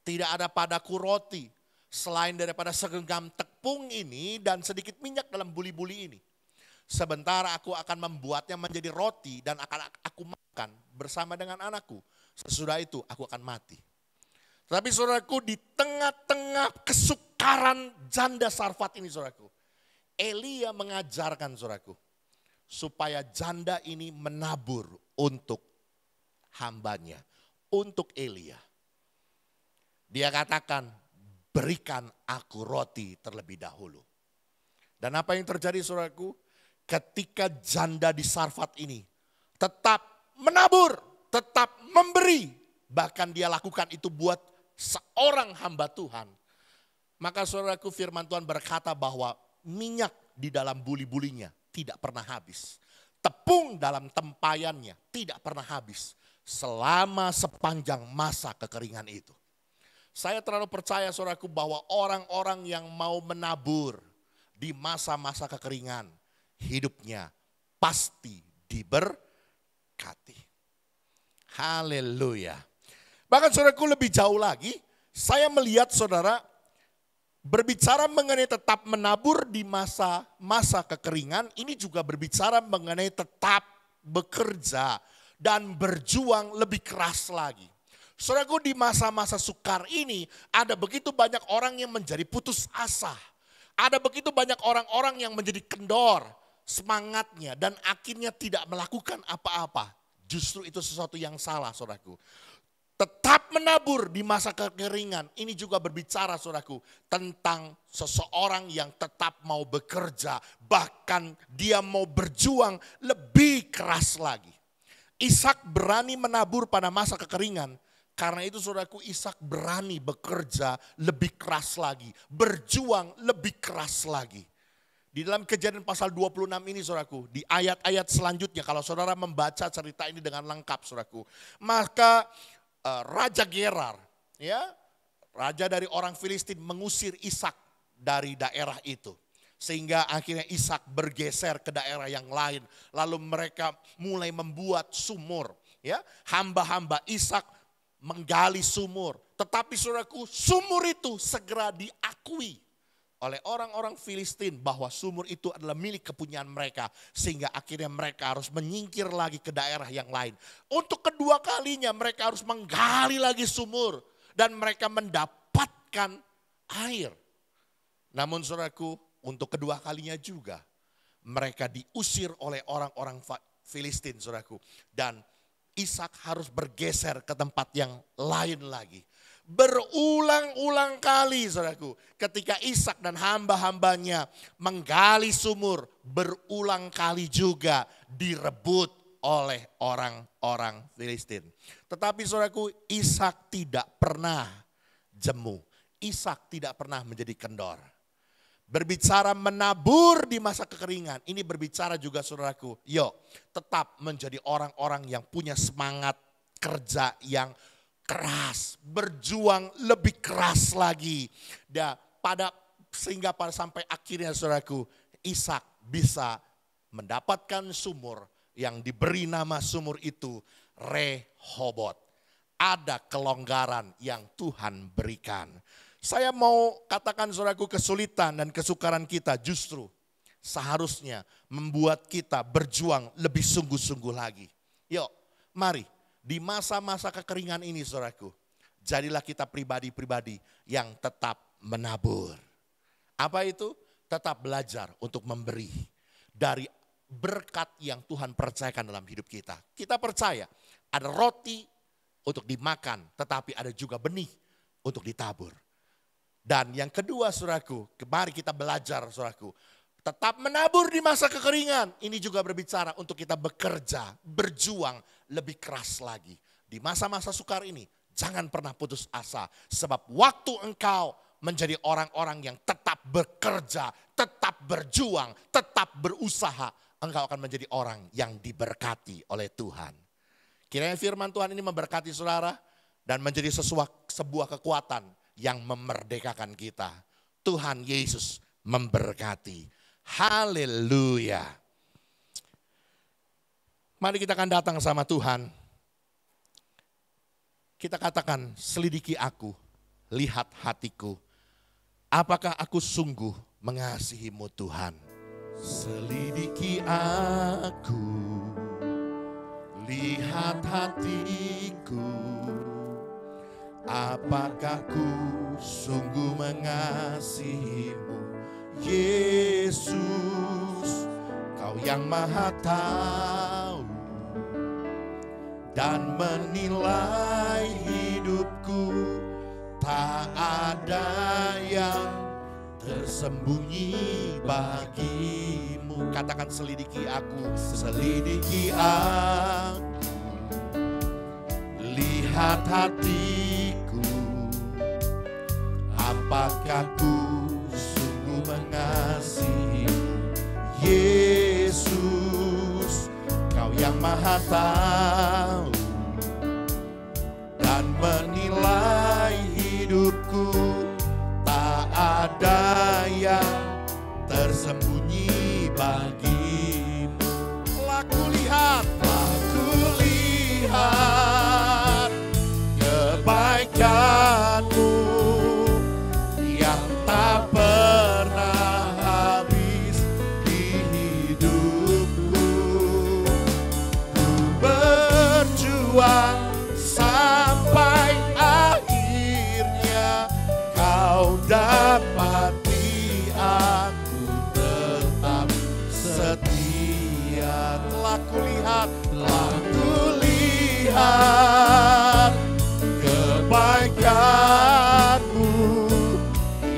tidak ada padaku roti selain daripada segenggam tepung ini dan sedikit minyak dalam buli-buli ini. Sebentar aku akan membuatnya menjadi roti dan akan aku makan bersama dengan anakku. Sesudah itu aku akan mati. Tapi saudaraku, di tengah-tengah kesukaran janda Sarfat ini, saudaraku, Elia mengajarkan, saudaraku, supaya janda ini menabur untuk hambanya, untuk Elia. Dia katakan, berikan aku roti terlebih dahulu. Dan apa yang terjadi, saudaraku? Ketika janda di Sarfat ini tetap menabur, tetap memberi, bahkan dia lakukan itu buat seorang hamba Tuhan. Maka saudaraku, firman Tuhan berkata bahwa minyak di dalam buli-bulinya tidak pernah habis. Tepung dalam tempayannya tidak pernah habis selama sepanjang masa kekeringan itu. Saya terlalu percaya, saudaraku, bahwa orang-orang yang mau menabur di masa-masa kekeringan, hidupnya pasti diberkati. Haleluya. Bahkan saudaraku, lebih jauh lagi, saya melihat saudara berbicara mengenai tetap menabur di masa-masa kekeringan, ini juga berbicara mengenai tetap bekerja dan berjuang lebih keras lagi. Saudaraku, di masa-masa sukar ini ada begitu banyak orang yang menjadi putus asa. Ada begitu banyak orang-orang yang menjadi kendor semangatnya dan akhirnya tidak melakukan apa-apa. Justru itu sesuatu yang salah, saudaraku. Tetap menabur di masa kekeringan. Ini juga berbicara, saudaraku, tentang seseorang yang tetap mau bekerja. Bahkan dia mau berjuang lebih keras lagi. Ishak berani menabur pada masa kekeringan. Karena itu, saudaraku, Ishak berani bekerja lebih keras lagi. Berjuang lebih keras lagi. Di dalam Kejadian pasal 26 ini, saudaraku, di ayat-ayat selanjutnya, kalau saudara membaca cerita ini dengan lengkap, saudaraku, maka Raja Gerar, ya, raja dari orang Filistin, mengusir Ishak dari daerah itu. Sehingga akhirnya Ishak bergeser ke daerah yang lain. Lalu mereka mulai membuat sumur. Ya, hamba-hamba Ishak menggali sumur. Tetapi saudaraku, sumur itu segera diakui oleh orang-orang Filistin bahwa sumur itu adalah milik kepunyaan mereka. Sehingga akhirnya mereka harus menyingkir lagi ke daerah yang lain. Untuk kedua kalinya mereka harus menggali lagi sumur. Dan mereka mendapatkan air. Namun saudaraku, untuk kedua kalinya juga mereka diusir oleh orang-orang Filistin, saudaraku. Dan Ishak harus bergeser ke tempat yang lain lagi. Berulang-ulang kali, saudaraku, ketika Ishak dan hamba-hambanya menggali sumur, berulang kali juga direbut oleh orang-orang Filistin. Tetapi saudaraku, Ishak tidak pernah jemu. Ishak tidak pernah menjadi kendor. Berbicara menabur di masa kekeringan, ini berbicara juga, saudaraku, yuk tetap menjadi orang-orang yang punya semangat kerja yang keras, berjuang lebih keras lagi. Dan sehingga sampai akhirnya, saudaraku, Ishak bisa mendapatkan sumur yang diberi nama sumur itu Rehobot. Ada kelonggaran yang Tuhan berikan. Saya mau katakan, saudaraku, kesulitan dan kesukaran kita justru seharusnya membuat kita berjuang lebih sungguh-sungguh lagi. Yuk, mari. Di masa-masa kekeringan ini, saudaraku, jadilah kita pribadi-pribadi yang tetap menabur. Apa itu? Tetap belajar untuk memberi dari berkat yang Tuhan percayakan dalam hidup kita. Kita percaya ada roti untuk dimakan, tetapi ada juga benih untuk ditabur. Dan yang kedua saudaraku, mari kita belajar saudaraku. Tetap menabur di masa kekeringan. Ini juga berbicara untuk kita bekerja, berjuang lebih keras lagi. Di masa-masa sukar ini, jangan pernah putus asa. Sebab waktu engkau menjadi orang-orang yang tetap bekerja, tetap berjuang, tetap berusaha, engkau akan menjadi orang yang diberkati oleh Tuhan. Kiranya firman Tuhan ini memberkati saudara dan menjadi sebuah kekuatan yang memerdekakan kita. Tuhan Yesus memberkati. Haleluya. Mari kita akan datang sama Tuhan. Kita katakan, selidiki aku, lihat hatiku. Apakah aku sungguh mengasihimu Tuhan? Selidiki aku, lihat hatiku. Apakah ku sungguh mengasihimu Yesus, Kau yang Maha Tahu dan menilai hidupku. Tak ada yang tersembunyi bagimu. Katakan, selidiki aku, selidiki aku, lihat hatiku. Apakah ku sungguh mengasihimu Yesus, Kau yang Maha Tahu dan menilai hidupku. Tak ada yang tersembunyi bagimu. Laku lihat kebaikanmu yang tak pernah habis di hidupku. Ku berjuang sampai akhirnya, Kau dapati aku tetap setia. Telah kulihat kebaikanmu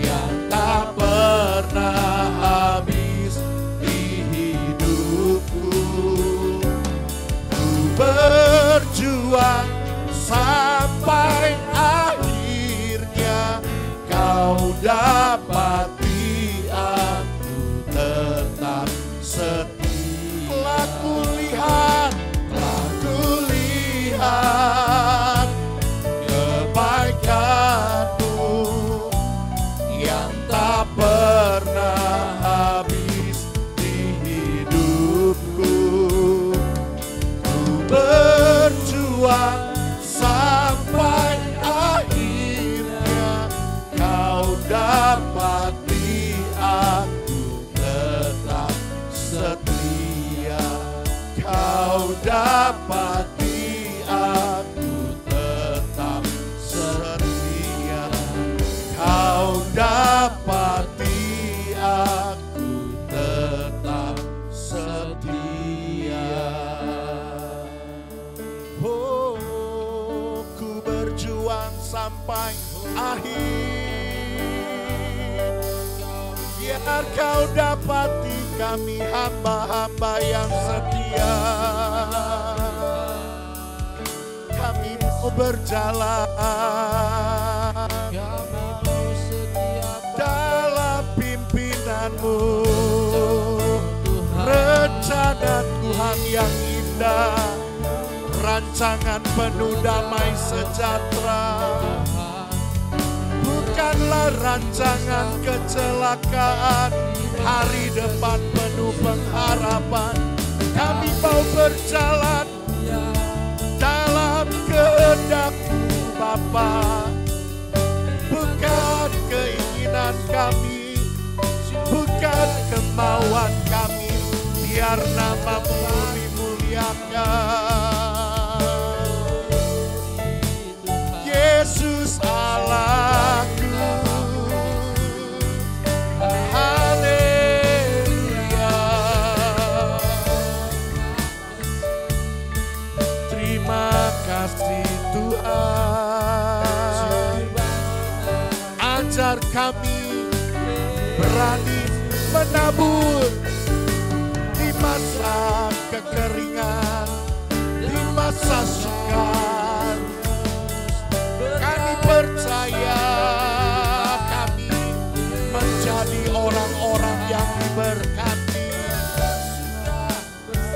yang tak pernah habis di hidupku. Ku berjuang sampai akhirnya, Kau dapati aku tetap setia. Telah kulihat kebaikanmu yang tak pernah habis di hidupku. Ku berjuang sampai akhirnya, Kau dapati aku tetap setia. Kau dapati aku tetap setia. Kau dapati aku tetap setia. Oh, ku berjuang sampai akhir, biar Kau dapati kami hamba-hamba yang setia. Kami mau berjalan dalam pimpinan-Mu. Rencana Tuhan yang indah, rancangan penuh damai sejahtera. Bukanlah rancangan kecelakaan, hari depan penuh pengharapan. Kami mau berjalan dalam kehendak-Mu Bapa. Bukan keinginan kami, bukan kemauan kami, biar nama-Mu dimuliakan. Yesus Allahku, haleluya. Terima kasih Tuhan, ajar kami berani menabur di masa kekeringan, di masa sukar. Kami percaya kami menjadi orang-orang yang diberkati.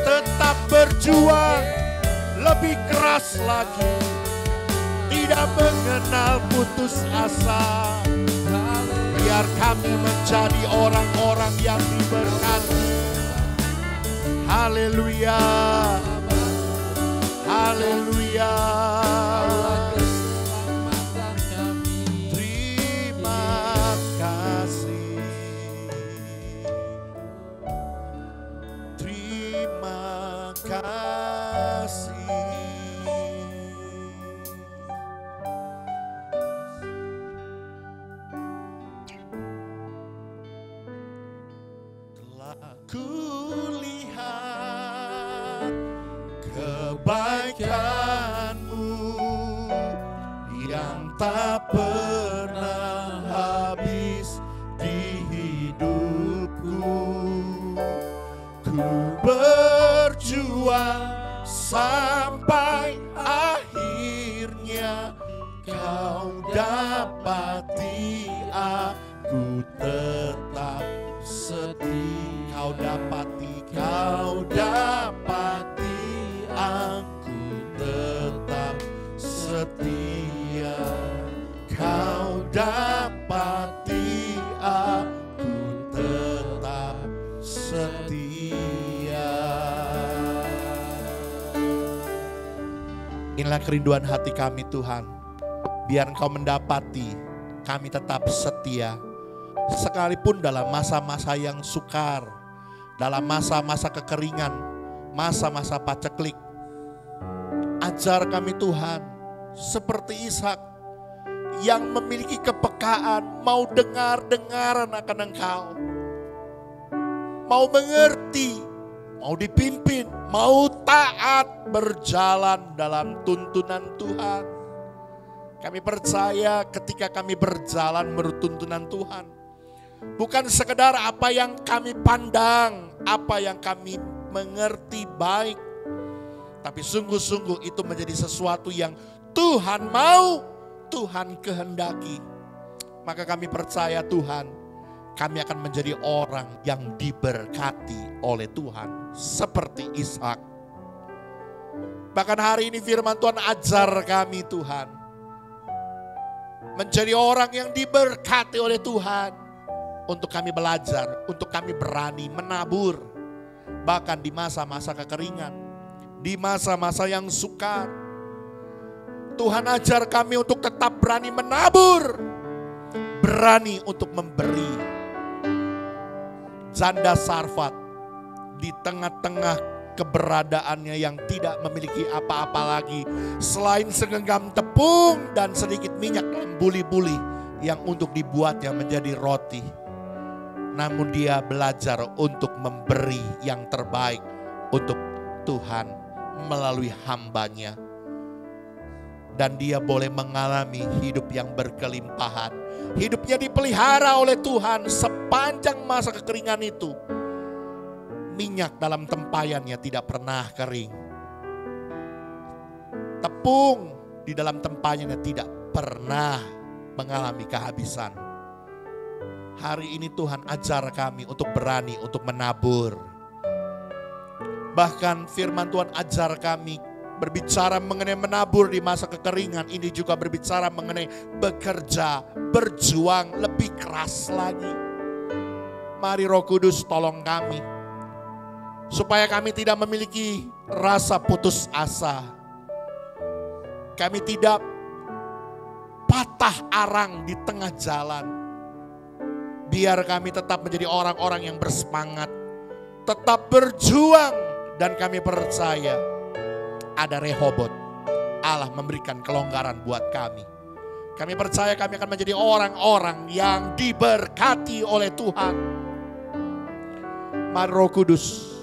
Tetap berjuang lebih keras lagi, tidak mengenal putus asa. Biar kami menjadi orang-orang yang diberkati. Haleluya, haleluya. Terima kasih, terima kasih. Kulihat kebaikan-Mu yang tak pernah habis di hidupku. Ku berjuang sampai akhirnya Kau dapati aku tetap setia. Kau dapati aku tetap setia. Kau dapati aku tetap setia. Inilah kerinduan hati kami Tuhan. Biar Engkau mendapati kami tetap setia. Sekalipun dalam masa-masa yang sukar, dalam masa-masa kekeringan, masa-masa paceklik. Ajar kami Tuhan, seperti Ishak yang memiliki kepekaan, mau dengar-dengaran akan Engkau. Mau mengerti, mau dipimpin, mau taat berjalan dalam tuntunan Tuhan. Kami percaya ketika kami berjalan menurut tuntunan Tuhan, bukan sekedar apa yang kami pandang, apa yang kami mengerti baik, tapi sungguh-sungguh itu menjadi sesuatu yang Tuhan mau, Tuhan kehendaki. Maka kami percaya Tuhan, kami akan menjadi orang yang diberkati oleh Tuhan seperti Ishak. Bahkan hari ini firman Tuhan ajar kami Tuhan, menjadi orang yang diberkati oleh Tuhan. Untuk kami belajar, untuk kami berani menabur. Bahkan di masa-masa kekeringan, di masa-masa yang sukar. Tuhan ajar kami untuk tetap berani menabur. Berani untuk memberi. Janda Sarfat di tengah-tengah keberadaannya yang tidak memiliki apa-apa lagi. Selain segenggam tepung dan sedikit minyak dalam buli-buli yang untuk dibuatnya menjadi roti. Namun dia belajar untuk memberi yang terbaik untuk Tuhan melalui hambanya. Dan dia boleh mengalami hidup yang berkelimpahan. Hidupnya dipelihara oleh Tuhan sepanjang masa kekeringan itu. Minyak dalam tempayannya tidak pernah kering. Tepung di dalam tempayannya tidak pernah mengalami kehabisan. Hari ini Tuhan ajar kami untuk berani untuk menabur. Bahkan firman Tuhan ajar kami berbicara mengenai menabur di masa kekeringan. Ini juga berbicara mengenai bekerja, berjuang lebih keras lagi. Mari Roh Kudus tolong kami, supaya kami tidak memiliki rasa putus asa. Kami tidak patah arang di tengah jalan. Biar kami tetap menjadi orang-orang yang bersemangat, tetap berjuang, dan kami percaya ada Rehobot. Allah memberikan kelonggaran buat kami. Kami percaya kami akan menjadi orang-orang yang diberkati oleh Tuhan. Mari Roh Kudus,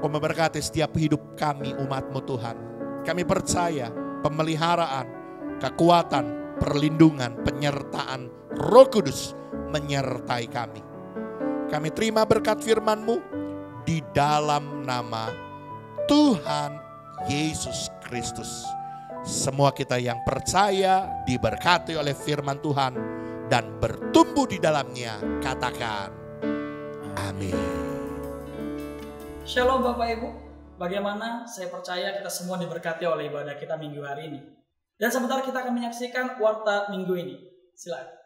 Kau memberkati setiap hidup kami umat-Mu Tuhan. Kami percaya pemeliharaan, kekuatan, perlindungan, penyertaan Roh Kudus menyertai kami. Kami terima berkat firman-Mu di dalam nama Tuhan Yesus Kristus. Semua kita yang percaya diberkati oleh firman Tuhan dan bertumbuh di dalamnya, katakan amin. Shalom Bapak Ibu, bagaimana? Saya percaya kita semua diberkati oleh ibadah kita minggu hari ini. Dan sebentar kita akan menyaksikan warta minggu ini. Silakan.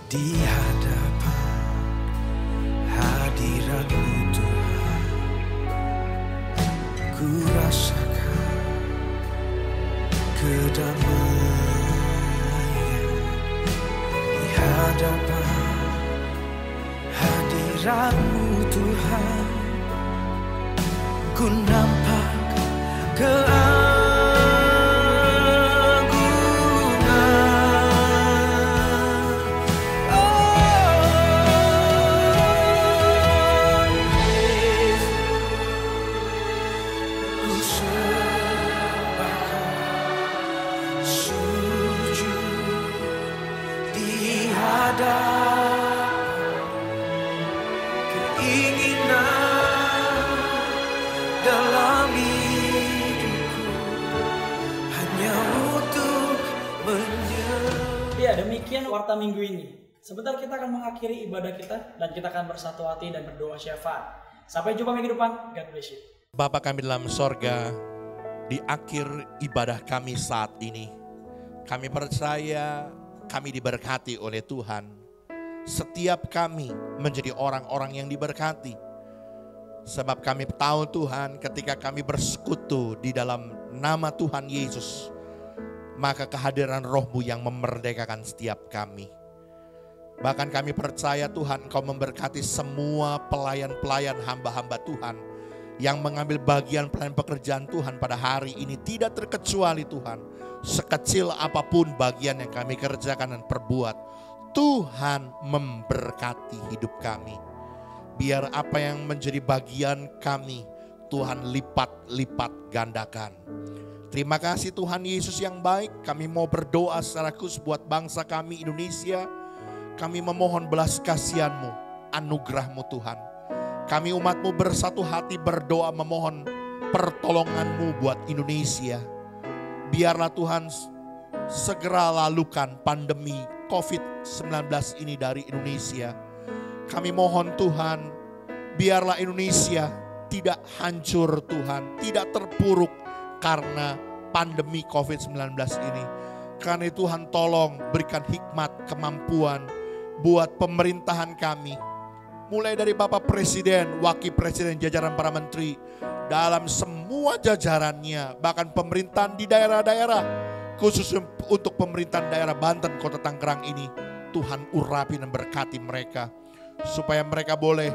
Di hadapan hadirat-Mu Tuhan, ku rasakan kedamaian. Di hadapan hadirat-Mu Tuhan, ku nampak demikian warta minggu ini. Sebentar kita akan mengakhiri ibadah kita dan kita akan bersatu hati dan berdoa syafaat. Sampai jumpa minggu depan. God bless you. Bapa kami dalam sorga, di akhir ibadah kami saat ini, kami percaya kami diberkati oleh Tuhan. Setiap kami menjadi orang-orang yang diberkati. Sebab kami tahu Tuhan, ketika kami bersekutu di dalam nama Tuhan Yesus, maka kehadiran Roh-Mu yang memerdekakan setiap kami. Bahkan kami percaya Tuhan, Engkau memberkati semua pelayan-pelayan hamba-hamba Tuhan yang mengambil bagian pelayan pekerjaan Tuhan pada hari ini, tidak terkecuali Tuhan. Sekecil apapun bagian yang kami kerjakan dan perbuat, Tuhan memberkati hidup kami. Biar apa yang menjadi bagian kami, Tuhan lipat-lipat gandakan. Terima kasih Tuhan Yesus yang baik. Kami mau berdoa secara khusus buat bangsa kami Indonesia. Kami memohon belas kasihan-Mu, anugerah-Mu Tuhan. Kami umat-Mu bersatu hati berdoa memohon pertolongan-Mu buat Indonesia. Biarlah Tuhan segera lalukan pandemi COVID-19 ini dari Indonesia. Kami mohon Tuhan, biarlah Indonesia tidak hancur Tuhan, tidak terpuruk karena pandemi COVID-19 ini. Karena Tuhan tolong berikan hikmat, kemampuan buat pemerintahan kami. Mulai dari Bapak Presiden, Wakil Presiden, jajaran para menteri, dalam semua jajarannya, bahkan pemerintahan di daerah-daerah, khusus untuk pemerintahan daerah Banten, Kota Tangerang ini, Tuhan urapi dan berkati mereka, supaya mereka boleh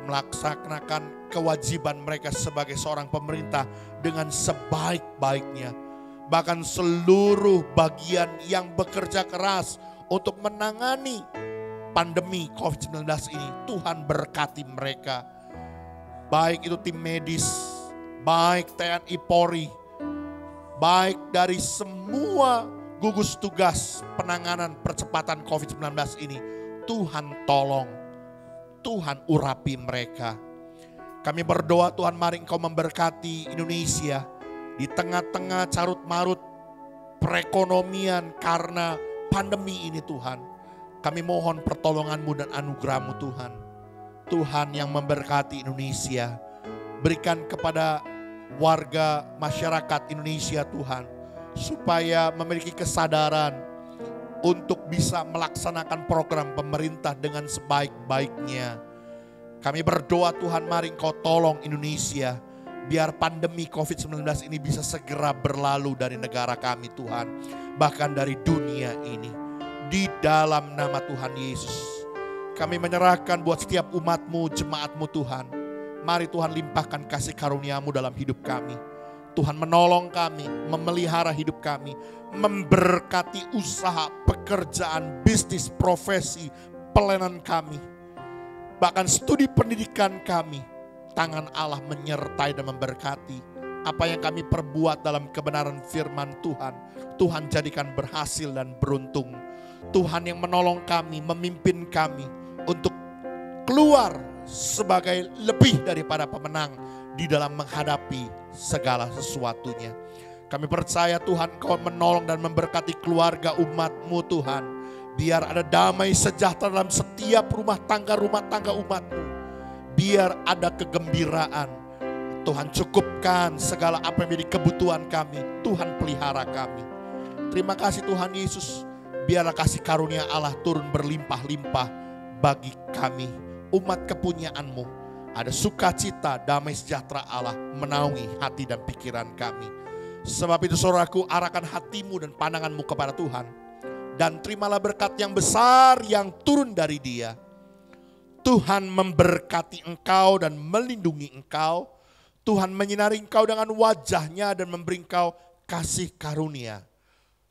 melaksanakan kewajiban mereka sebagai seorang pemerintah dengan sebaik-baiknya. Bahkan seluruh bagian yang bekerja keras untuk menangani pandemi COVID-19 ini, Tuhan berkati mereka. Baik itu tim medis, baik TNI Polri, baik dari semua gugus tugas penanganan percepatan COVID-19 ini, Tuhan tolong, Tuhan urapi mereka. Kami berdoa Tuhan, mari Engkau memberkati Indonesia di tengah-tengah carut marut perekonomian karena pandemi ini Tuhan, kami mohon pertolongan-Mu dan anugerah-Mu Tuhan. Tuhan yang memberkati Indonesia, berikan kepada warga masyarakat Indonesia Tuhan, supaya memiliki kesadaran untuk bisa melaksanakan program pemerintah dengan sebaik-baiknya. Kami berdoa Tuhan, mari Engkau tolong Indonesia, biar pandemi COVID-19 ini bisa segera berlalu dari negara kami Tuhan, bahkan dari dunia ini. Di dalam nama Tuhan Yesus, kami menyerahkan buat setiap umat-Mu, jemaat-Mu Tuhan. Mari Tuhan limpahkan kasih karunia-Mu dalam hidup kami. Tuhan menolong kami, memelihara hidup kami, memberkati usaha, pekerjaan, bisnis, profesi, pelayanan kami. Bahkan studi pendidikan kami, tangan Allah menyertai dan memberkati. Apa yang kami perbuat dalam kebenaran firman Tuhan, Tuhan jadikan berhasil dan beruntung. Tuhan yang menolong kami, memimpin kami untuk keluar sebagai lebih daripada pemenang di dalam menghadapi segala sesuatunya. Kami percaya Tuhan Kau menolong dan memberkati keluarga umat-Mu Tuhan. Biar ada damai sejahtera dalam setiap rumah tangga umat-Mu. Biar ada kegembiraan. Tuhan cukupkan segala apa yang menjadi kebutuhan kami. Tuhan pelihara kami. Terima kasih Tuhan Yesus. Biarlah kasih karunia Allah turun berlimpah-limpah bagi kami, umat kepunyaan-Mu. Ada sukacita, damai sejahtera Allah menaungi hati dan pikiran kami. Sebab itu saudaraku, arahkan hatimu dan pandanganmu kepada Tuhan. Dan terimalah berkat yang besar yang turun dari Dia. Tuhan memberkati engkau dan melindungi engkau. Tuhan menyinari engkau dengan wajah-Nya dan memberi engkau kasih karunia.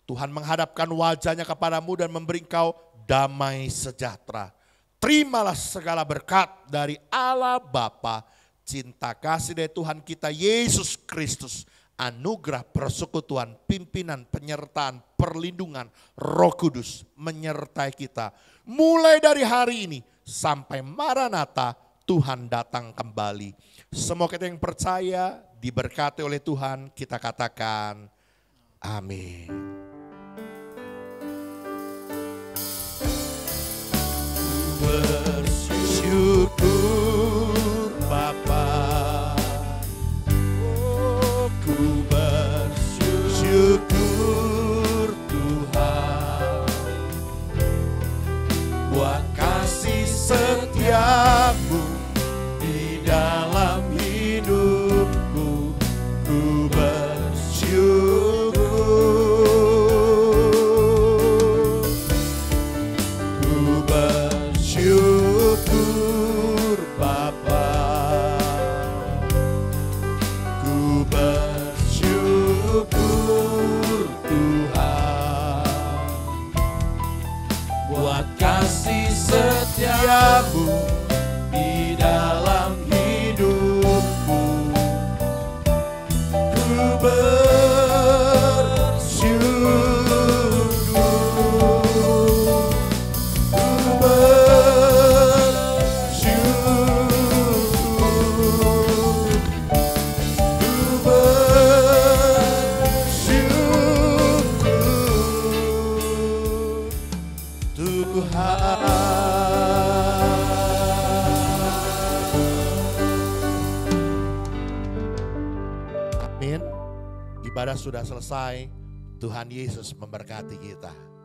Tuhan menghadapkan wajah-Nya kepadamu dan memberi engkau damai sejahtera. Terimalah segala berkat dari Allah Bapa, cinta kasih dari Tuhan kita Yesus Kristus, anugerah persekutuan, pimpinan, penyertaan, perlindungan Roh Kudus menyertai kita. Mulai dari hari ini sampai Maranatha, Tuhan datang kembali. Semua kita yang percaya diberkati oleh Tuhan, kita katakan amin. Bersyukur Bapa, oh ku bersyukur Tuhan, buat kasih setiamu di dalam hidupku. Ku bersyukur, ku bersyukur Bapa, ku bersyukur Tuhan, buat kasih setiamu di dalam hidupku. Ku bersyukur, ku bersyukur, ku bersyukur Tuhan. Amin. Ibadah sudah selesai. Tuhan Yesus memberkati kita.